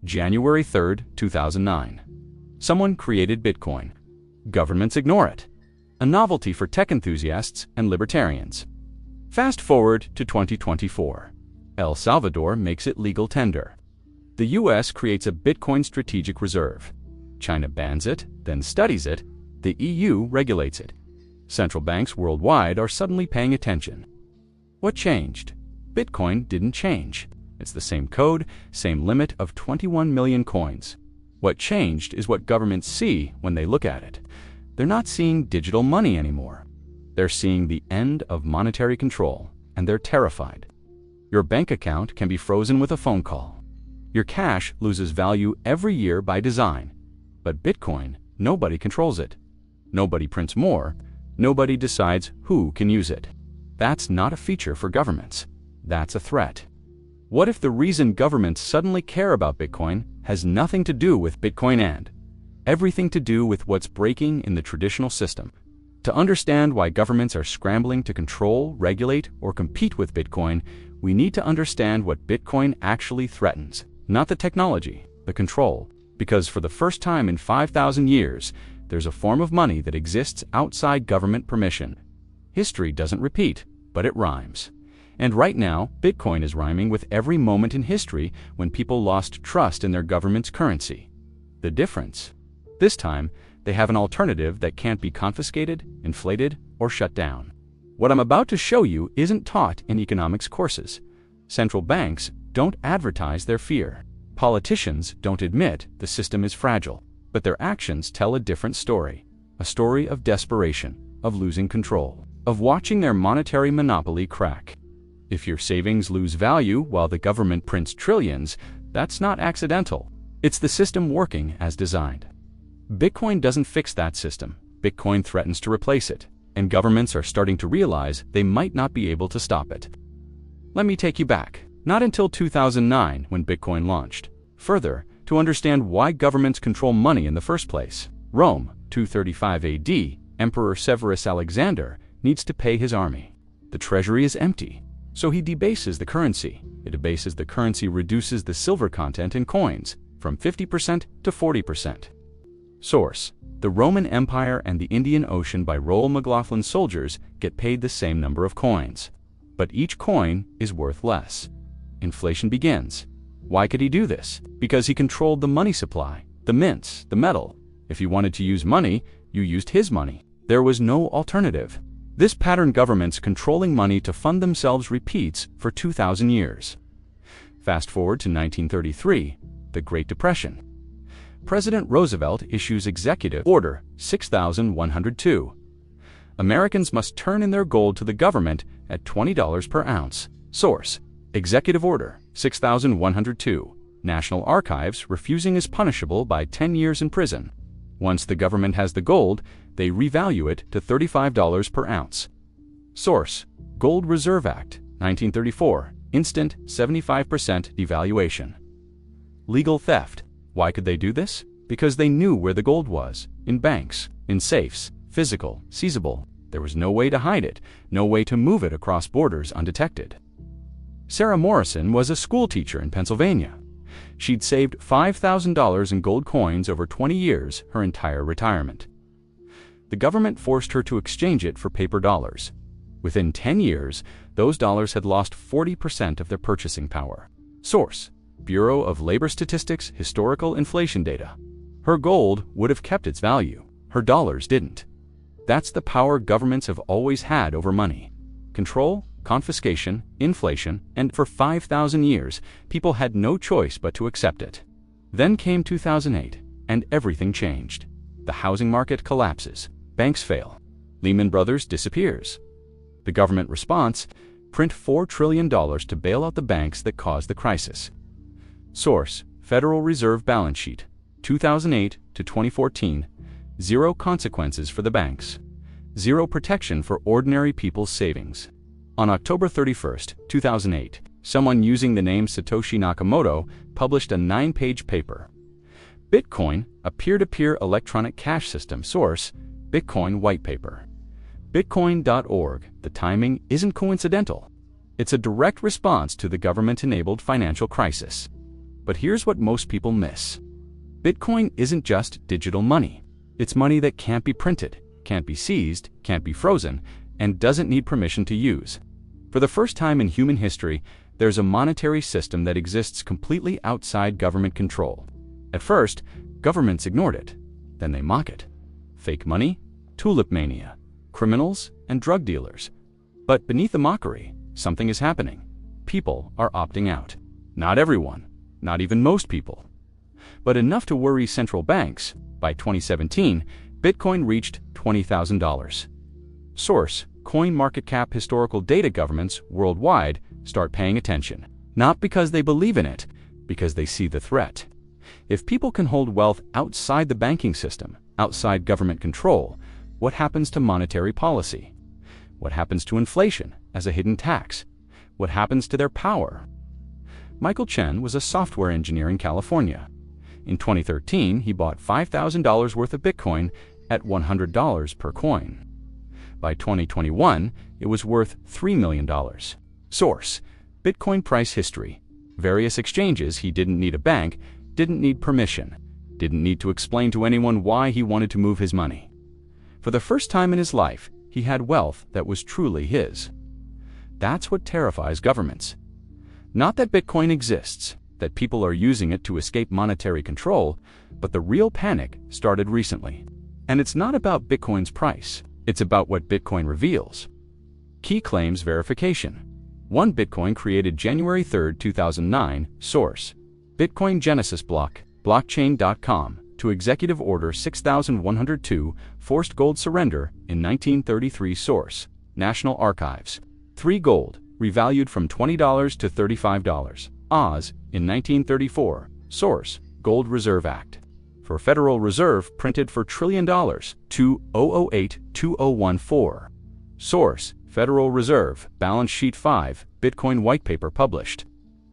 January 3, 2009. Someone created Bitcoin. Governments ignore it. A novelty for tech enthusiasts and libertarians. Fast forward to 2024. El Salvador makes it legal tender. The US creates a Bitcoin strategic reserve. China bans it, then studies it. The EU regulates it. Central banks worldwide are suddenly paying attention. What changed? Bitcoin didn't change. It's the same code, same limit of 21 million coins. What changed is what governments see when they look at it. They're not seeing digital money anymore. They're seeing the end of monetary control, and they're terrified. Your bank account can be frozen with a phone call. Your cash loses value every year by design. But Bitcoin, nobody controls it. Nobody prints more. Nobody decides who can use it. That's not a feature for governments. That's a threat. What if the reason governments suddenly care about Bitcoin has nothing to do with Bitcoin and everything to do with what's breaking in the traditional system? To understand why governments are scrambling to control, regulate, or compete with Bitcoin, we need to understand what Bitcoin actually threatens. Not the technology, the control. Because for the first time in 5,000 years, there's a form of money that exists outside government permission. History doesn't repeat, but it rhymes. And right now, Bitcoin is rhyming with every moment in history when people lost trust in their government's currency. The difference? This time, they have an alternative that can't be confiscated, inflated, or shut down. What I'm about to show you isn't taught in economics courses. Central banks don't advertise their fear. Politicians don't admit the system is fragile, but their actions tell a different story. A story of desperation, of losing control, of watching their monetary monopoly crack. If your savings lose value while the government prints trillions, that's not accidental. It's the system working as designed. Bitcoin doesn't fix that system. Bitcoin threatens to replace it, and governments are starting to realize they might not be able to stop it. Let me take you back. Not until 2009 when Bitcoin launched. Further, to understand why governments control money in the first place. Rome, 235 AD, Emperor Severus Alexander needs to pay his army. The treasury is empty, so he debases the currency. It debases the currency reduces the silver content in coins from 50% to 40%. Source: The Roman Empire and the Indian Ocean by Roel McLaughlin. Soldiers get paid the same number of coins, but each coin is worth less. Inflation begins. Why could he do this? Because he controlled the money supply, the mints, the metal. If you wanted to use money, you used his money. There was no alternative. This pattern governments controlling money to fund themselves repeats for 2,000 years. Fast forward to 1933, the Great Depression. President Roosevelt issues Executive Order 6102. Americans must turn in their gold to the government at $20 per ounce. Source: Executive Order 6102. National Archives refusing is punishable by 10 years in prison. Once the government has the gold, they revalue it to $35 per ounce. Source: Gold Reserve Act, 1934. Instant 75% devaluation. Legal theft. Why could they do this? Because they knew where the gold was. In banks, in safes, physical, seizable. There was no way to hide it, no way to move it across borders undetected. Sarah Morrison was a school teacher in Pennsylvania. She'd saved $5,000 in gold coins over 20 years, her entire retirement. The government forced her to exchange it for paper dollars. Within 10 years, those dollars had lost 40% of their purchasing power. Source: Bureau of Labor Statistics historical inflation data. Her gold would have kept its value. Her dollars didn't. That's the power governments have always had over money. Control, confiscation, inflation, and for 5,000 years, people had no choice but to accept it. Then came 2008, and everything changed. The housing market collapses. Banks fail. Lehman Brothers disappears. The government response: print $4 trillion to bail out the banks that caused the crisis. Source: Federal Reserve Balance Sheet, 2008 to 2014. Zero consequences for the banks. Zero protection for ordinary people's savings. On October 31, 2008, someone using the name Satoshi Nakamoto published a 9-page paper. Bitcoin, a peer-to-peer electronic cash system. Source: Bitcoin White Paper. Bitcoin.org. The timing isn't coincidental. It's a direct response to the government-enabled financial crisis. But here's what most people miss. Bitcoin isn't just digital money. It's money that can't be printed, can't be seized, can't be frozen, and doesn't need permission to use. For the first time in human history, there's a monetary system that exists completely outside government control. At first, governments ignored it. Then they mock it. Fake money, tulip mania, criminals, and drug dealers. But beneath the mockery, something is happening. People are opting out. Not everyone, not even most people. But enough to worry central banks. By 2017, Bitcoin reached $20,000. Source: CoinMarketCap. Historical data. Governments worldwide start paying attention. Not because they believe in it, because they see the threat. If people can hold wealth outside the banking system, outside government control, what happens to monetary policy? What happens to inflation as a hidden tax? What happens to their power? Michael Chen was a software engineer in California. In 2013, he bought $5,000 worth of Bitcoin at $100 per coin. By 2021, it was worth $3 million. Source: Bitcoin price history. Various exchanges. He didn't need a bank, didn't need permission, didn't need to explain to anyone why he wanted to move his money. For the first time in his life, he had wealth that was truly his. That's what terrifies governments. Not that Bitcoin exists, that people are using it to escape monetary control, but the real panic started recently. And it's not about Bitcoin's price, it's about what Bitcoin reveals. Key claims verification. One Bitcoin created January 3, 2009. Source: Bitcoin Genesis Block, blockchain.com. To Executive Order 6102, forced gold surrender in 1933. Source: National Archives. 3 gold, revalued from $20 to $35. Oz, in 1934. Source: Gold Reserve Act. For Federal Reserve, printed for $1 trillion, 2008-2014. Source: Federal Reserve, Balance Sheet 5, Bitcoin White Paper published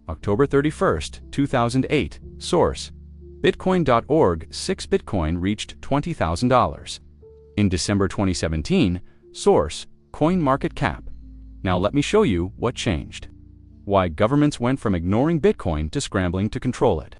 October 31, 2008. Source: Bitcoin.org. 6 Bitcoin reached $20,000. In December 2017. Source: CoinMarketCap. Now let me show you what changed. Why governments went from ignoring Bitcoin to scrambling to control it.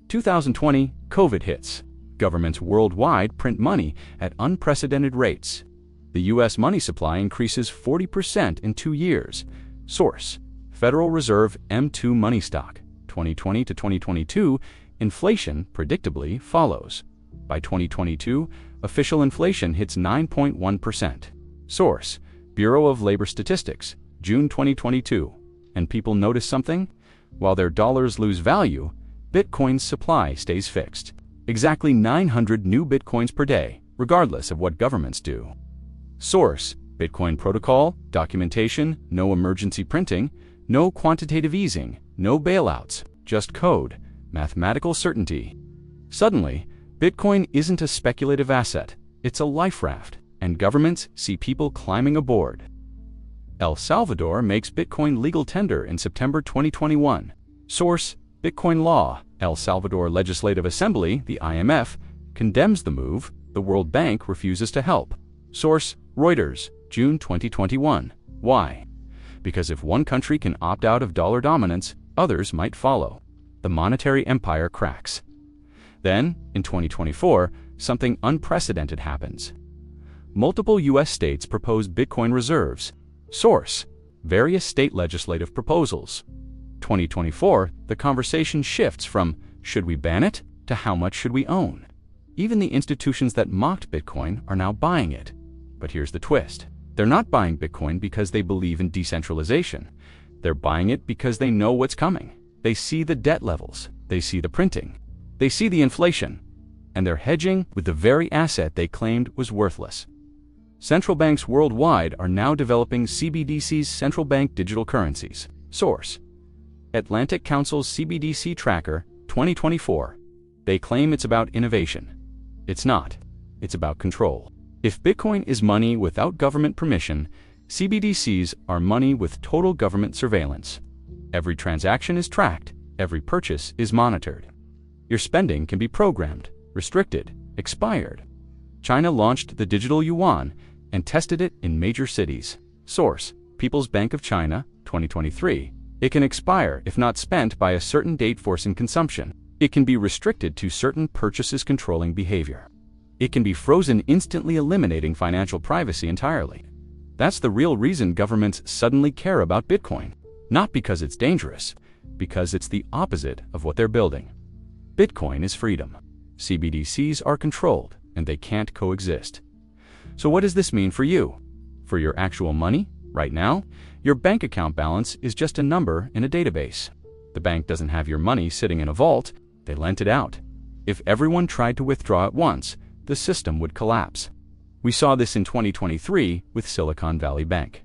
2020, COVID hits. Governments worldwide print money at unprecedented rates. The U.S. money supply increases 40% in 2 years. Source: Federal Reserve M2 Money Stock. 2020 to 2022, inflation predictably follows. By 2022, official inflation hits 9.1%. Source: Bureau of Labor Statistics, June 2022. And people notice something? While their dollars lose value, Bitcoin's supply stays fixed. Exactly 900 new Bitcoins per day, regardless of what governments do. Source: Bitcoin Protocol, documentation, no emergency printing, no quantitative easing, no bailouts, just code, mathematical certainty. Suddenly, Bitcoin isn't a speculative asset, it's a life raft, and governments see people climbing aboard. El Salvador makes Bitcoin legal tender in September 2021. Source: Bitcoin Law. El Salvador Legislative Assembly, the IMF, condemns the move. The World Bank refuses to help. Source: Reuters, June 2021. Why? Because if one country can opt out of dollar dominance, others might follow. The monetary empire cracks. Then, in 2024, something unprecedented happens. Multiple U.S. states propose Bitcoin reserves. Source: Various state legislative proposals. 2024, the conversation shifts from should we ban it to how much should we own. Even the institutions that mocked Bitcoin are now buying it. But here's the twist. They're not buying Bitcoin because they believe in decentralization. They're buying it because they know what's coming. They see the debt levels. They see the printing. They see the inflation. And they're hedging with the very asset they claimed was worthless. Central banks worldwide are now developing CBDCs, central bank digital currencies. Source: Atlantic Council's CBDC Tracker, 2024. They claim it's about innovation. It's not. It's about control. If Bitcoin is money without government permission, CBDCs are money with total government surveillance. Every transaction is tracked. Every purchase is monitored. Your spending can be programmed, restricted, expired. China launched the digital yuan and tested it in major cities. Source: People's Bank of China, 2023. It can expire if not spent by a certain date, forcing consumption. It can be restricted to certain purchases, controlling behavior. It can be frozen, instantly eliminating financial privacy entirely. That's the real reason governments suddenly care about Bitcoin. Not because it's dangerous, because it's the opposite of what they're building. Bitcoin is freedom. CBDCs are controlled, and they can't coexist. So what does this mean for you? For your actual money? Right now, your bank account balance is just a number in a database. The bank doesn't have your money sitting in a vault, they lent it out. If everyone tried to withdraw at once, the system would collapse. We saw this in 2023 with Silicon Valley Bank.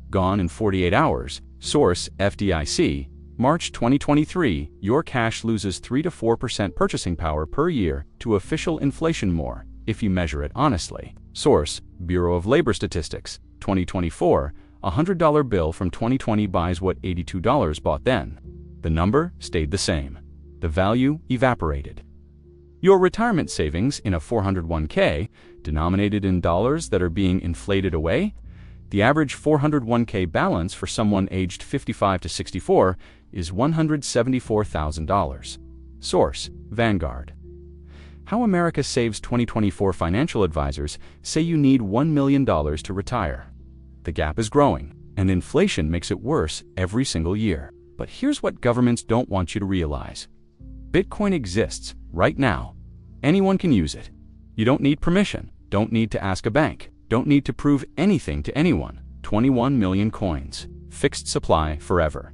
Gone in 48 hours. Source: FDIC. March 2023, your cash loses 3 to 4% purchasing power per year to official inflation, more if you measure it honestly. Source: Bureau of Labor Statistics. 2024, a $100 bill from 2020 buys what $82 bought then. The number stayed the same. The value evaporated. Your retirement savings in a 401k, denominated in dollars that are being inflated away? The average 401k balance for someone aged 55 to 64 is $174,000. Source: Vanguard. How America Saves 2024 financial advisors say you need $1 million to retire. The gap is growing, and inflation makes it worse every single year. But here's what governments don't want you to realize. Bitcoin exists right now. Anyone can use it. You don't need permission, don't need to ask a bank, don't need to prove anything to anyone. 21 million coins. Fixed supply forever.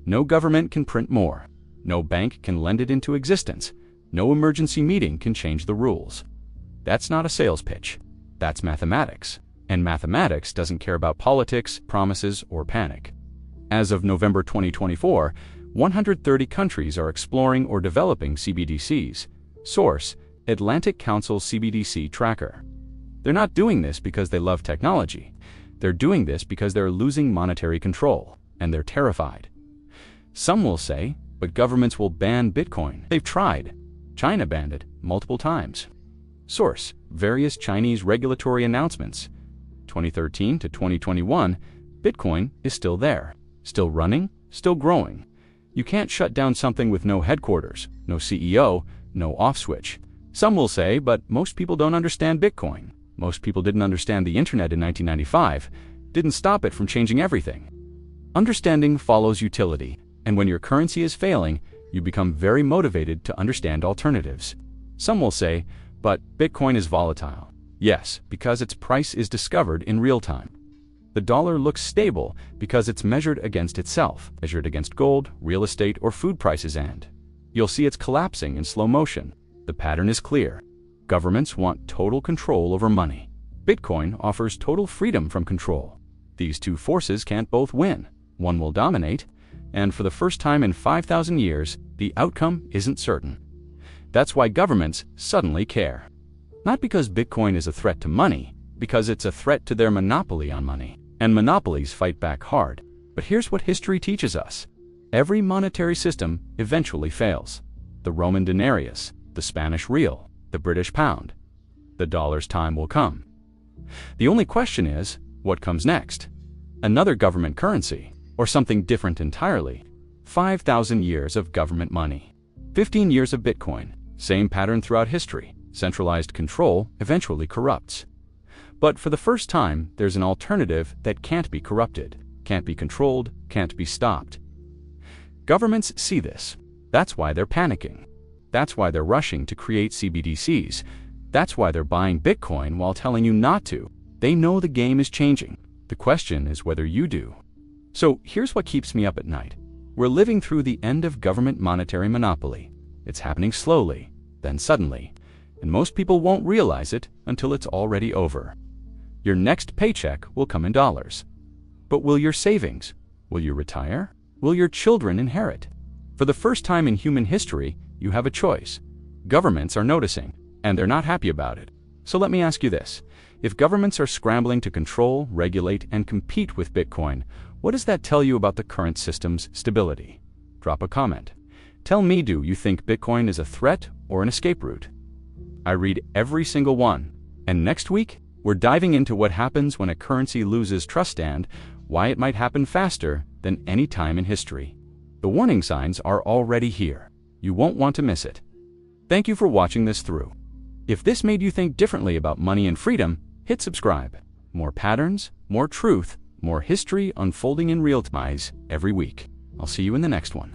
No government can print more. No bank can lend it into existence. No emergency meeting can change the rules. That's not a sales pitch. That's mathematics. And mathematics doesn't care about politics, promises, or panic. As of November 2024, 130 countries are exploring or developing CBDCs. Source: Atlantic Council CBDC Tracker. They're not doing this because they love technology. They're doing this because they're losing monetary control, and they're terrified. Some will say, but governments will ban Bitcoin. They've tried. China banned it multiple times. Source: Various Chinese regulatory announcements. 2013 to 2021, Bitcoin is still there, still running, still growing. You can't shut down something with no headquarters, no CEO, no off switch. Some will say, but most people don't understand Bitcoin. Most people didn't understand the internet in 1995, didn't stop it from changing everything. Understanding follows utility, and when your currency is failing, you become very motivated to understand alternatives. Some will say, but Bitcoin is volatile. Yes, because its price is discovered in real time. The dollar looks stable because it's measured against itself, measured against gold, real estate, or food prices, and you'll see it's collapsing in slow motion. The pattern is clear. Governments want total control over money. Bitcoin offers total freedom from control. These two forces can't both win. One will dominate, and for the first time in 5,000 years, the outcome isn't certain. That's why governments suddenly care. Not because Bitcoin is a threat to money, because it's a threat to their monopoly on money. And monopolies fight back hard. But here's what history teaches us. Every monetary system eventually fails. The Roman denarius, the Spanish real, the British pound. The dollar's time will come. The only question is, what comes next? Another government currency, or something different entirely? 5,000 years of government money. 15 years of Bitcoin. Same pattern throughout history. Centralized control eventually corrupts. But for the first time, there's an alternative that can't be corrupted, can't be controlled, can't be stopped. Governments see this. That's why they're panicking. That's why they're rushing to create CBDCs. That's why they're buying Bitcoin while telling you not to. They know the game is changing. The question is whether you do. So here's what keeps me up at night. We're living through the end of government monetary monopoly. It's happening slowly, then suddenly, and most people won't realize it until it's already over. Your next paycheck will come in dollars. But will your savings? Will you retire? Will your children inherit? For the first time in human history, you have a choice. Governments are noticing, and they're not happy about it. So let me ask you this. If governments are scrambling to control, regulate, and compete with Bitcoin, what does that tell you about the current system's stability? Drop a comment. Tell me, do you think Bitcoin is a threat or an escape route? I read every single one. And next week, we're diving into what happens when a currency loses trust and why it might happen faster than any time in history. The warning signs are already here. You won't want to miss it. Thank you for watching this through. If this made you think differently about money and freedom, hit subscribe. More patterns, more truth, more history unfolding in real time every week. I'll see you in the next one.